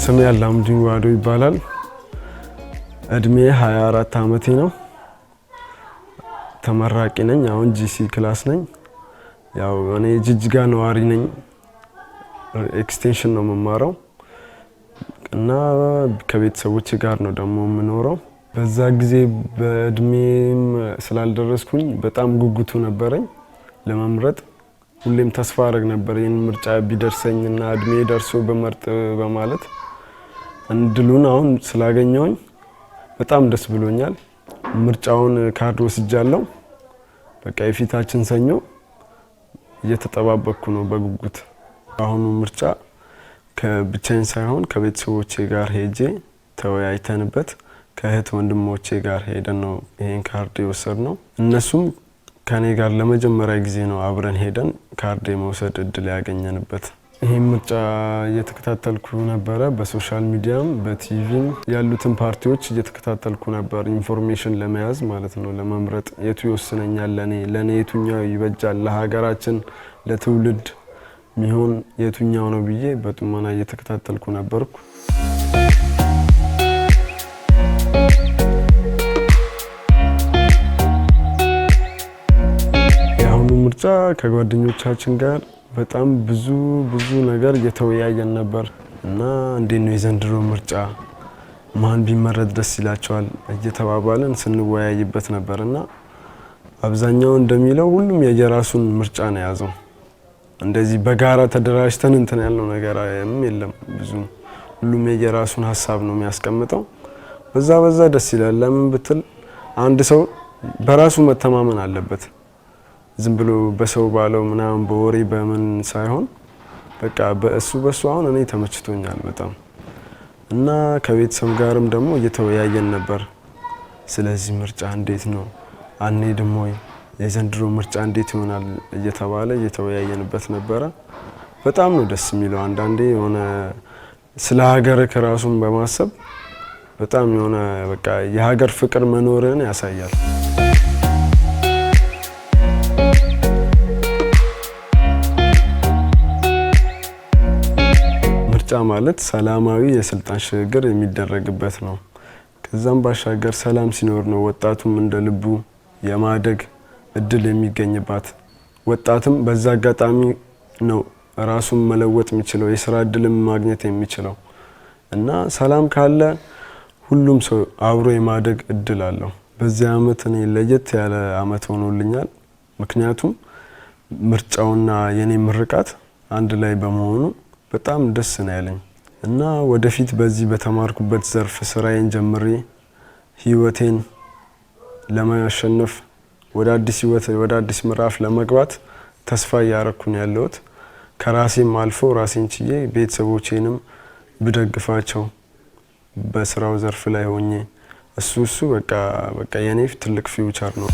ስሜ አላሙዲን ዋዶ ይባላል። እድሜ 24 አመቴ ነው። ተመራቂ ነኝ። አሁን ጂሲ ክላስ ነኝ። ያው እኔ ጅጅጋ ነዋሪ ነኝ። ኤክስቴንሽን ነው መማረው እና ከቤተሰቦቼ ጋር ነው ደግሞ የምኖረው። በዛ ጊዜ በእድሜም ስላልደረስኩኝ በጣም ጉጉቱ ነበረኝ ለመምረጥ። ሁሌም ተስፋ አረግ ነበር ይሄን ምርጫ ቢደርሰኝና እድሜ ደርሶ በመርጥ በማለት እንድሉን አሁን ስላገኘሁኝ በጣም ደስ ብሎኛል። ምርጫውን ካርድ ወስጃለሁ። በቃ የፊታችን ሰኞ እየተጠባበቅኩ ነው በጉጉት። አሁኑ ምርጫ ከብቻዬን ሳይሆን ከቤተሰቦቼ ጋር ሄጄ ተወያይተንበት ከእህት ወንድሞቼ ጋር ሄደን ነው ይሄን ካርድ የወሰድነው። እነሱም ከኔ ጋር ለመጀመሪያ ጊዜ ነው አብረን ሄደን ካርድ የመውሰድ እድል ያገኘንበት። ይሄን ምርጫ እየተከታተልኩ ነበር። በሶሻል ሚዲያም በቲቪም ያሉትን ፓርቲዎች እየተከታተልኩ ነበር፣ ኢንፎርሜሽን ለመያዝ ማለት ነው፣ ለመምረጥ የቱ ይወስነኛል፣ ለኔ የቱኛው ይበጃል፣ ለሀገራችን ለትውልድ ሚሆን የቱኛው ነው ብዬ በጥሞና እየተከታተልኩ ነበርኩ። የአሁኑ ምርጫ ከጓደኞቻችን ጋር በጣም ብዙ ነገር እየተወያየን ነበር እና እንዴት ነው የዘንድሮ ምርጫ ማን ቢመረጥ ደስ ይላቸዋል እየተባባልን ስንወያይበት ነበርና አብዛኛው እንደሚለው ሁሉም የየራሱን ምርጫ ነው ያዘው። እንደዚህ በጋራ ተደራጅተን እንትን ያለው ነገር የለም ብዙ። ሁሉም የየራሱን ሐሳብ ነው የሚያስቀምጠው። በዛ ደስ ይላል። ለምን ብትል አንድ ሰው በራሱ መተማመን አለበት። ዝም ብሎ በሰው ባለው ምናምን በወሬ በምን ሳይሆን በቃ በሱ አሁን እኔ ተመችቶኛል በጣም እና ከቤተሰብ ጋርም ደግሞ እየተወያየን ነበር። ስለዚህ ምርጫ እንዴት ነው አንሄድም ወይ የዘንድሮ ምርጫ እንዴት ይሆናል እየተባለ እየተወያየንበት ነበረ። በጣም ነው ደስ የሚለው። አንዳንዴ የሆነ ስለ ሀገር ከራሱን በማሰብ በጣም የሆነ በቃ የሀገር ፍቅር መኖርን ያሳያል። ምርጫ ማለት ሰላማዊ የስልጣን ሽግግር የሚደረግበት ነው። ከዛም ባሻገር ሰላም ሲኖር ነው ወጣቱም እንደልቡ የማደግ እድል የሚገኝባት። ወጣትም በዛ አጋጣሚ ነው ራሱን መለወጥ የሚችለው፣ የሥራ እድልም ማግኘት የሚችለው እና ሰላም ካለ ሁሉም ሰው አብሮ የማደግ እድል አለው። በዚህ አመት እኔ ለየት ያለ አመት ሆኖልኛል። ምክንያቱም ምርጫውና የኔ ምርቃት አንድ ላይ በመሆኑ በጣም ደስ ነው ያለኝ እና ወደፊት በዚህ በተማርኩበት ዘርፍ ስራዬን ጀምሬ ህይወቴን ለማሸነፍ ወደ አዲስ ህይወት ወደ አዲስ ምዕራፍ ለመግባት ተስፋ ያረኩኝ ያለሁት። ከራሴም አልፎ ራሴን ችዬ ቤተሰቦቼንም ብደግፋቸው በስራው ዘርፍ ላይ ሆኜ እሱ በቃ የኔ ትልቅ ፊውቸር ነው።